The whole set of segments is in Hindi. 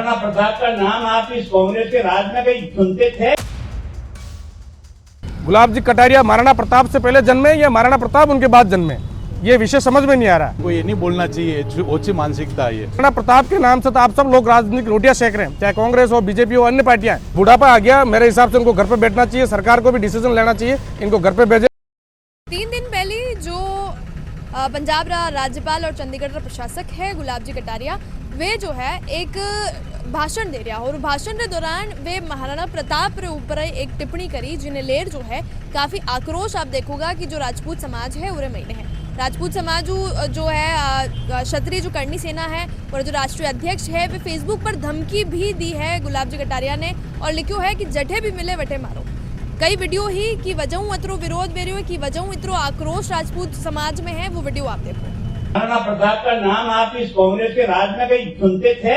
महाराणा प्रताप का नाम आप इस कांग्रेस के राज में कहीं सुनते थे? गुलाब जी कटारिया महाराणा प्रताप से पहले जन्मे या महाराणा प्रताप उनके बाद जन्मे, ये विषय समझ में नहीं आ रहा। को ये नहीं बोलना चाहिए, ओछी मानसिकता है ये। महाराणा प्रताप के नाम से तो आप सब लोग राजनीतिक रोटियां सेक रहे हैं, चाहे कांग्रेस हो, बीजेपी हो, अन्य पार्टियां। बुढ़ापा आ गया, मेरे हिसाब से उनको घर पे बैठना चाहिए, सरकार को भी डिसीजन लेना चाहिए, इनको घर पे भेजे। 3 दिन पहले जो पंजाब राज्यपाल और चंडीगढ़ का प्रशासक है गुलाब जी कटारिया, वे जो है एक भाषण दे रहा और भाषण के दौरान वे महाराणा प्रताप के ऊपर एक टिप्पणी करी, जिन्हें लेर जो है काफ़ी आक्रोश आप देखोगा कि जो राजपूत समाज है उरे महीने है। राजपूत समाज जो है क्षत्रिय जो करनी सेना है और जो राष्ट्रीय अध्यक्ष है, वे फेसबुक पर धमकी भी दी है गुलाब जी कटारिया ने और लिखो है कि जठे भी मिले वठे मारो। कई वीडियो ही की वजह इतरो विरोध बेरियो की वजह इतरो आक्रोश राजपूत समाज में है, वो वीडियो आप देखो। महाराणा प्रताप का नाम आप इस कांग्रेस के राज में कहीं सुनते थे?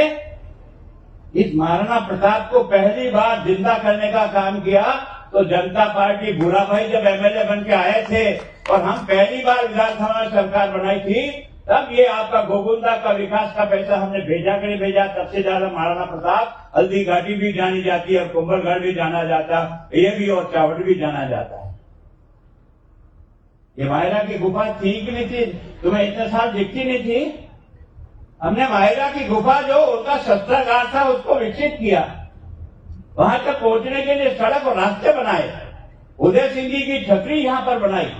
इस महाराणा प्रताप को पहली बार जिंदा करने का काम किया तो जनता पार्टी भूरा भाई जब एमएलए बन के आए थे और हम पहली बार विधानसभा में सरकार बनाई थी, तब ये आपका गोकुंदा का विकास का पैसा हमने भेजा कि नहीं भेजा। सबसे ज्यादा महाराणा प्रताप हल्दी घाटी भी जानी जाती है और कुंभलगढ़ भी जाना जाता, ये भी और चावड़ भी जाना जाता है। ये मायरा की गुफा थी कि नहीं थी? तुम्हें इतने साल दिखती नहीं थी? हमने मायरा की गुफा जो उनका शस्त्रागार था उसको विकसित किया, वहां तक पहुंचने के लिए सड़क और रास्ते बनाए, उदय सिंह जी की छतरी यहां पर बनाई।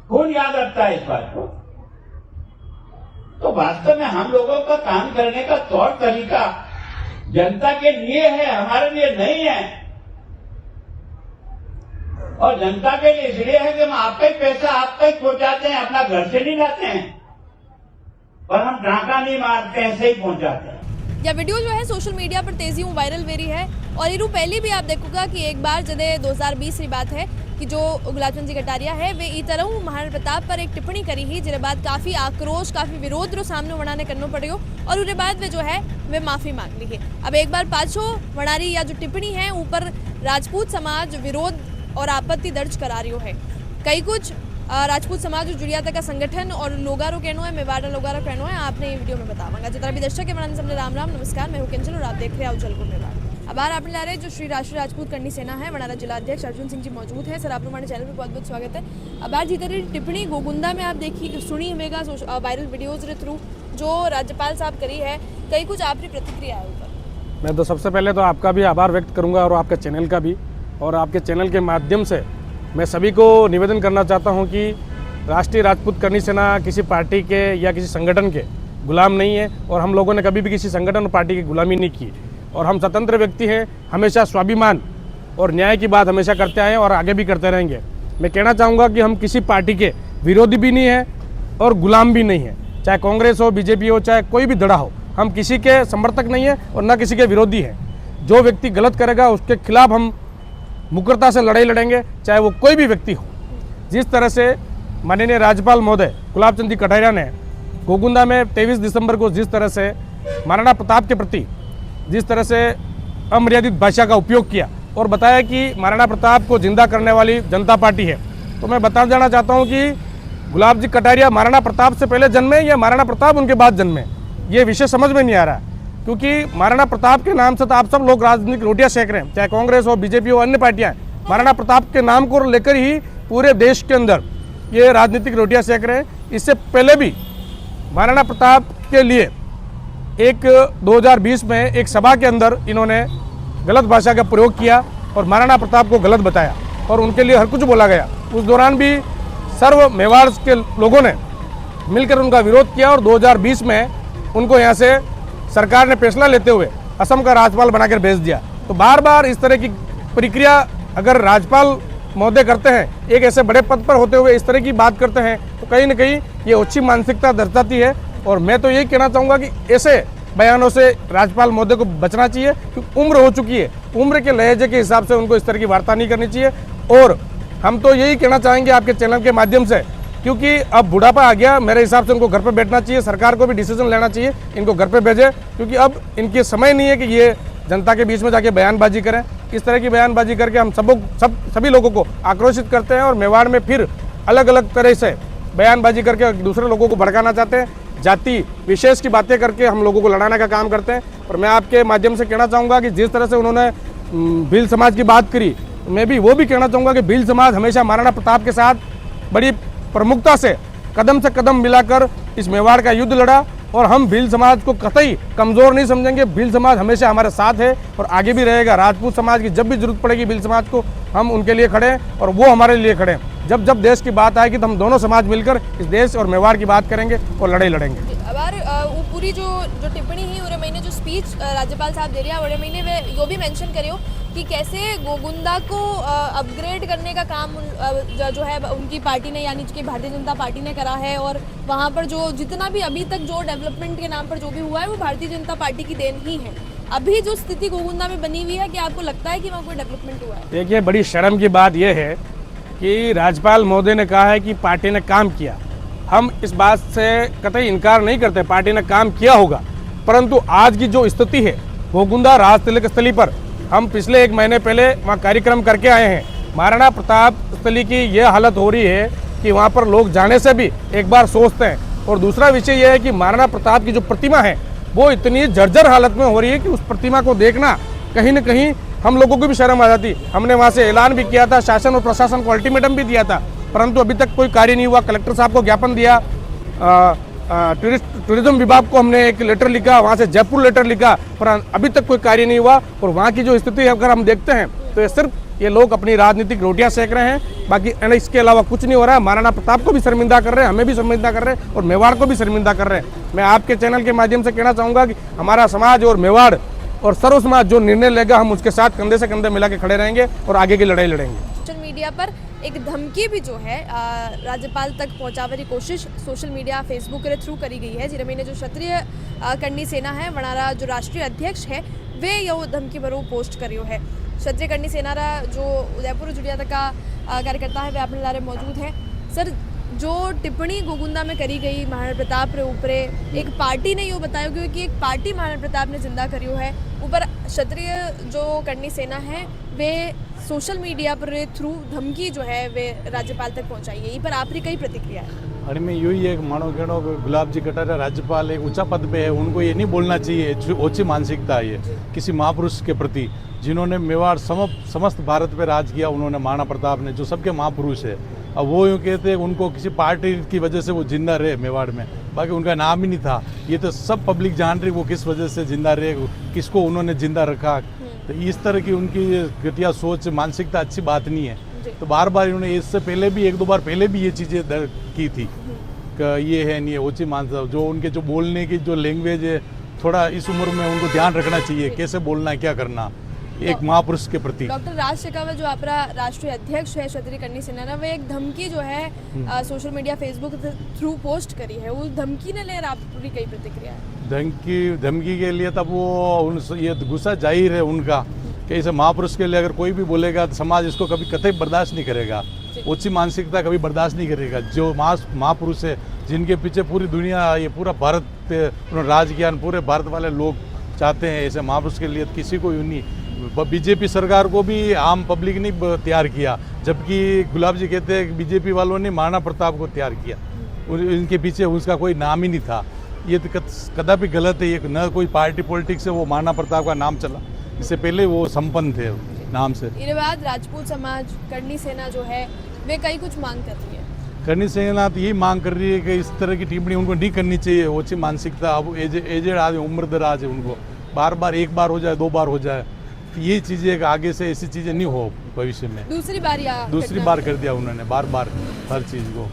कौन याद रखता है इस बात को? तो वास्तव में हम लोगों का काम करने का तौर तरीका जनता के लिए है, हमारे लिए नहीं है। और जनता के लिए इसलिए है कि हम आपका ही पैसा आप तक पहुंचाते हैं, अपना घर से नहीं लाते हैं, पर हम डाका नहीं मारते हैं, ऐसे ही पहुंचाते हैं। यह वीडियो जो है सोशल मीडिया पर तेजी में वायरल वेरी है और इरू पहले भी आप देखोगा कि एक बार जदे 2020 की बात है कि जो गुलाब जी कटारिया है वे ई तरह महाराणा प्रताप पर एक टिप्पणी करी ही, जिसके बाद काफ़ी आक्रोश काफ़ी विरोध रो सामने बनाने करना पड़ो और उसके बाद वे जो है वे माफ़ी मांग ली है। अब एक बार पाछो वनारी या जो टिप्पणी है ऊपर राजपूत समाज विरोध और आपत्ति दर्ज करा रही है। कई कुछ राजपूत समाज जुड़िया तक का संगठन और लोगारो कहना है, मेवाड़ा लोगारो कहना है, आपने ये वीडियो में बताऊंगा। जितना भी दर्शक है समझे राम राम नमस्कार, मैं हूं किंजल और आप देख रहे हैं उजलपुर मेवाड़। अब आपने ला रहे जो श्री राष्ट्रीय राजपूत करनी सेना है वनारा जिला अध्यक्ष अर्जुन सिंह जी मौजूद है। सर आप हमारे चैनल पर बहुत बहुत स्वागत है। अब आज जितनी टिप्पणी गोगुंदा में आप देखी सुनी हमेगा वायरल वीडियोज के थ्रू जो राज्यपाल साहब करी है, कई कुछ आपकी प्रतिक्रिया है ऊपर? मैं तो सबसे पहले तो आपका भी आभार व्यक्त करूंगा और आपके चैनल का भी, और आपके चैनल के माध्यम से मैं सभी को निवेदन करना चाहता हूं कि राष्ट्रीय राजपूत करनी सेना किसी पार्टी के या किसी संगठन के गुलाम नहीं है और हम लोगों ने कभी भी किसी संगठन और पार्टी की गुलामी नहीं की और हम स्वतंत्र व्यक्ति हैं। हमेशा स्वाभिमान और न्याय की बात हमेशा करते आए और आगे भी करते रहेंगे। मैं कहना चाहूँगा कि हम किसी पार्टी के विरोधी भी नहीं हैं और गुलाम भी नहीं हैं, चाहे कांग्रेस हो, बीजेपी हो, चाहे कोई भी धड़ा हो, हम किसी के समर्थक नहीं हैं और न किसी के विरोधी हैं। जो व्यक्ति गलत करेगा उसके खिलाफ हम मुकरता से लड़ाई लड़ेंगे, चाहे वो कोई भी व्यक्ति हो। जिस तरह से माननीय राज्यपाल महोदय गुलाब चंद जी कटारिया ने गोकुंदा में 23 दिसंबर को जिस तरह से महाराणा प्रताप के प्रति जिस तरह से अमर्यादित भाषा का उपयोग किया और बताया कि महाराणा प्रताप को जिंदा करने वाली जनता पार्टी है, तो मैं बता देना चाहता हूं कि गुलाब जी कटारिया महाराणा प्रताप से पहले जन्मे या महाराणा प्रताप उनके बाद जन्मे, ये विषय समझ में नहीं आ रहा। क्योंकि महाराणा प्रताप के नाम से तो आप सब लोग राजनीतिक रोटियां सेक रहे हैं, चाहे कांग्रेस हो, बीजेपी हो, अन्य पार्टियां। महाराणा प्रताप के नाम को लेकर ही पूरे देश के अंदर ये राजनीतिक रोटियां सेक रहे हैं। इससे पहले भी महाराणा प्रताप के लिए एक 2020 में एक सभा के अंदर इन्होंने गलत भाषा का प्रयोग किया और महाराणा प्रताप को गलत बताया और उनके लिए हर कुछ बोला गया। उस दौरान भी सर्व मेवाड़ के लोगों ने मिलकर उनका विरोध किया और 2020 में उनको यहाँ से सरकार ने फैसला लेते हुए असम का राज्यपाल बनाकर भेज दिया। तो बार बार इस तरह की प्रक्रिया अगर राज्यपाल महोदय करते हैं, एक ऐसे बड़े पद पर होते हुए इस तरह की बात करते हैं, तो कहीं ना कहीं ये ओछी मानसिकता दर्शाती है। और मैं तो यही कहना चाहूँगा कि ऐसे बयानों से राज्यपाल महोदय को बचना चाहिए, क्योंकि उम्र हो चुकी है, उम्र के लहजे के हिसाब से उनको इस तरह की वार्ता नहीं करनी चाहिए। और हम तो यही कहना चाहेंगे आपके चैनल के माध्यम से, क्योंकि अब बुढ़ापा आ गया, मेरे हिसाब से उनको घर पर बैठना चाहिए, सरकार को भी डिसीजन लेना चाहिए, इनको घर पर भेजे, क्योंकि अब इनके समय नहीं है कि ये जनता के बीच में जाके बयानबाजी करें। इस तरह की बयानबाजी करके हम सभी लोगों को आक्रोशित करते हैं और मेवाड़ में फिर अलग अलग तरह से बयानबाजी करके दूसरे लोगों को भड़काना चाहते हैं। जाति विशेष की बातें करके हम लोगों को लड़ाने का काम करते हैं। और मैं आपके माध्यम से कहना चाहूँगा कि जिस तरह से उन्होंने भील समाज की बात करी, मैं भी वो भी कहना चाहूँगा कि भील समाज हमेशा महाराणा प्रताप के साथ बड़ी प्रमुखता से कदम मिलाकर इस मेवाड़ का युद्ध लड़ा और हम भील समाज को कतई कमज़ोर नहीं समझेंगे। भील समाज हमेशा हमारे साथ है और आगे भी रहेगा। राजपूत समाज की जब भी जरूरत पड़ेगी भील समाज को, हम उनके लिए खड़े हैं और वो हमारे लिए खड़े हैं। जब देश की बात आएगी तो हम दोनों समाज मिलकर इस देश और मेवाड़ की बात करेंगे और लड़ाई लड़ेंगे। अबार वो पूरी जो टिप्पणी ही उरे महीने जो स्पीच राज्यपाल साहब दे रहा है उरे महीने वे यो भी मेंशन करियो कि कैसे गोगुंदा को अपग्रेड करने का काम जो है उनकी पार्टी ने यानी कि भारतीय जनता पार्टी ने करा है और वहाँ पर जो जितना भी अभी तक जो डेवलपमेंट के नाम पर जो भी हुआ है वो भारतीय जनता पार्टी की देन ही है। अभी जो स्थिति गोगुंदा में बनी हुई है, क्या आपको लगता है कि वहाँ कोई डेवलपमेंट हुआ है? देखिए, बड़ी शर्म की बात यह है कि राज्यपाल महोदय ने कहा है कि पार्टी ने काम किया। हम इस बात से कतई इनकार नहीं करते, पार्टी ने काम किया होगा, परंतु आज की जो स्थिति है गोगुंदा राज तिलक स्थली पर, हम पिछले 1 महीने पहले वहाँ कार्यक्रम करके आए हैं। महाराणा प्रताप स्थली की यह हालत हो रही है कि वहाँ पर लोग जाने से भी एक बार सोचते हैं। और दूसरा विषय यह है कि महाराणा प्रताप की जो प्रतिमा है वो इतनी जर्जर हालत में हो रही है कि उस प्रतिमा को देखना कहीं न कहीं हम लोगों को भी शर्म आ जाती। हमने वहाँ से ऐलान भी किया था, शासन और प्रशासन को अल्टीमेटम भी दिया था, परंतु अभी तक कोई कार्य नहीं हुआ। कलेक्टर साहब को ज्ञापन दिया, टूरिज्म विभाग को हमने एक लेटर लिखा, वहाँ से जयपुर लेटर लिखा, पर अभी तक कोई कार्य नहीं हुआ। और वहाँ की जो स्थिति है अगर हम देखते हैं तो ये सिर्फ ये लोग अपनी राजनीतिक रोटियां सेक रहे हैं, बाकी इसके अलावा कुछ नहीं हो रहा है। महाराणा प्रताप को भी शर्मिंदा कर रहे हैं, हमें भी शर्मिंदा कर रहे हैं और मेवाड़ को भी शर्मिंदा कर रहे हैं। मैं आपके चैनल के माध्यम से कहना चाहूँगा कि हमारा समाज और मेवाड़ और सर्व समाज जो निर्णय लेगा हम उसके साथ कंधे से कंधे मिला के खड़े रहेंगे और आगे की लड़ाई लड़ेंगे। सोशल मीडिया पर एक धमकी भी जो है राज्यपाल तक पहुंचावे की कोशिश सोशल मीडिया फेसबुक के थ्रू करी गई है। जिरे महीने जो क्षत्रिय करनी सेना है वनारा जो राष्ट्रीय अध्यक्ष है वे यो धमकी भरो पोस्ट करियो है। क्षत्रिय करनी सेना जो उदयपुर जुड़िया तक का कार्यकर्ता है वे अपने लारे मौजूद है। सर, जो टिप्पणी गोगुंदा में करी गई महाराणा प्रताप रे ऊपरे, एक पार्टी ने यो बताया गया कि एक पार्टी महाराणा प्रताप ने जिंदा करियो है, ऊपर क्षत्रिय जो करनी सेना है वे सोशल मीडिया पर थ्रू धमकी जो है वे राज्यपाल तक पहुंचाई है। पर आपकी कई प्रतिक्रिया है? अरे में यही है, मानो कहनो गुलाब जी कटारिया राज्यपाल एक ऊंचा पद पे है, उनको ये नहीं बोलना चाहिए। जो ओछी मानसिकता है ये किसी महापुरुष के प्रति, जिन्होंने मेवाड़ समस्त भारत पे राज किया, उन्होंने महाराणा प्रताप ने, जो सबके महापुरुष है। अब वो यूँ कहते हैं उनको किसी पार्टी की वजह से वो जिंदा रहे मेवाड़ में, बाकी उनका नाम ही नहीं था। ये तो सब पब्लिक जान रही वो किस वजह से जिंदा रहे, किसको उन्होंने जिंदा रखा। तो इस तरह की उनकी घटिया सोच मानसिकता अच्छी बात नहीं है। तो बार बार इन्होंने इससे पहले भी 1-2 बार पहले भी ये चीज़ें की थी कि ये है नहीं है ओछी मानसिकता। जो उनके जो बोलने की जो लैंग्वेज है, थोड़ा इस उम्र में उनको ध्यान रखना चाहिए कैसे बोलना है, क्या करना एक महापुरुष के प्रति। डॉक्टर राज शेखावत जो आपका राष्ट्रीय अध्यक्ष है क्षत्रिय करनी सेना, वे एक धमकी जो है social media Facebook through post करी है, उस धमकी ने लेकर आपकी कई प्रतिक्रिया है? धमकी के लिए तब वो ये गुस्सा जाहिर है उनका कि इसे महापुरुष के लिए अगर कोई भी बोलेगा तो समाज इसको कभी कतई बर्दाश्त नहीं करेगा। ऊंची मानसिकता कभी बर्दाश्त नहीं करेगा। जो महापुरुष है जिनके पीछे पूरी दुनिया, ये पूरा भारत उन्होंने राज किया, पूरे भारत वाले लोग चाहते हैं ऐसे महापुरुष के लिए किसी को नहीं। बीजेपी सरकार को भी आम पब्लिक ने तैयार किया, जबकि गुलाब जी कहते हैं कि बीजेपी वालों ने महाराणा प्रताप को तैयार किया, इनके पीछे उसका कोई नाम ही नहीं था। ये तो कदापि गलत है। ये न कोई पार्टी पॉलिटिक्स से वो महाराणा प्रताप का नाम चला, इससे पहले वो संपन्न थे नाम से। इसके बाद राजपूत समाज करनी सेना जो है वे कई कुछ मांग कर रही है। करनी सेना तो यही मांग कर रही है कि इस तरह की टिप्पणी उनको नहीं करनी चाहिए। ओछी मानसिकता, अब एजेड आदमी, उम्र दराज है, उनको बार बार 1 बार हो जाए 2 बार हो जाए, ये चीज़ें आगे से ऐसी चीज़ें नहीं हो भविष्य में। दूसरी बार कर दिया उन्होंने बार बार हर चीज़ को।